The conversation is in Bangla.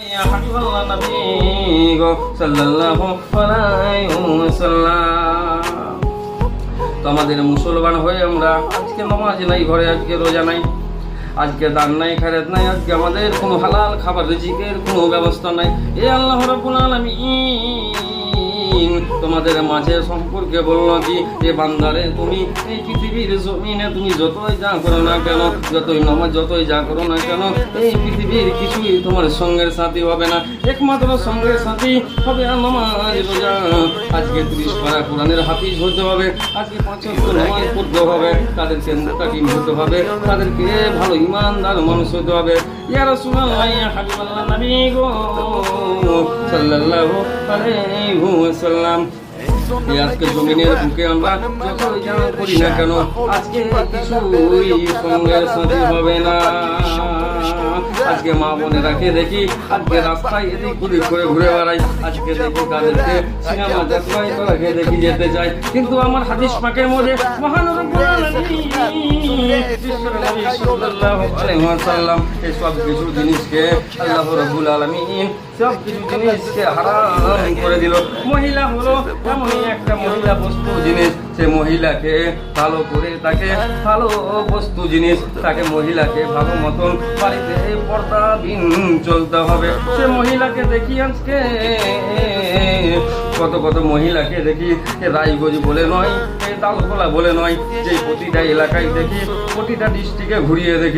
يا حبيب الله نبي সাল্লাল্লাহু আলাইহি ওয়াসাল্লাম। তো আমাদের মুসলমান হয়ে আমরা আজকে নামাজ নাই, ঘরে আজকে রোজা নাই, আজকে দান নাই, খেরাত নাই, আজকে আমাদের কোনো হালাল খাবার রিজিকের কোনো ব্যবস্থা নাই। এ আল্লাহ রাব্বুল আলামিন তোমাদের মাঝে সম্পর্কে বললো কি, এ বান্দারে তুমি এই পৃথিবীর জমিনে তুমি যতই যা করো না কেন, যতই নামাজ যতই যা করো না কেন, এই পৃথিবীর কিছুই তোমার সঙ্গের সাথী হবে না। একমাত্র সঙ্গের সাথী হবে নামাজ রোজা। আজকে 30 পারা কোরআনের হাফিজ হতে হবে, আজকে 5 ওয়াক্ত নামাজ পড়তে হবে, তাদেরকে মুত্তাকিন হতে হবে, তাদেরকে ভালো ইমানদার মানুষ হতে হবে। ইয়া রাসূলুল্লাহ ইয়া হাবিবাল্লাহ নবী গো সাল্লাল্লাহু আলাইহি ওয়াসাল্লাম। আজকে জমিনের বুকে আমরা যতই যা করি না কেন, আজকে কিছুই সঙ্গের সাথী হবে না। আজকে মা বোনেরাকে দেখি আজকে রাস্তায় এদিক ওদিক করে ঘুরে বেড়াই, আজকে দেখি তাদেরকে সিনেমা যাত্রায় তাদেরকে দেখি যেতে চাই, কিন্তু আমার হাদিস পাকের মধ্যে মহান রব্বুল আলামিন বিশ্বনবী সাল্লাল্লাহু আলাইহি ওয়াসাল্লাম এই সব কিছু জিনিসকে আল্লাহ রাব্বুল আলামিন সব কিছু জিনিসকে হারাম করে দিল। মহিলা হলো এমনই একটা মহিলা বস্তু জিনিস, সে মহিলাকে ভালো করে তাকে ভালো বস্তু জিনিস, তাকে মহিলাকে ভালো মতন বাড়িতে পর্দাবিহীন চলতে হবে। সে মহিলাকে দেখি আজকে কত কত মহিলাকে দেখি রায়গঞ্জ বলে নয়, এই দালখোলা বলে নয়, যে প্রতিটা এলাকায় দেখি, প্রতিটা ডিস্ট্রিক্টে ঘুরিয়ে দেখি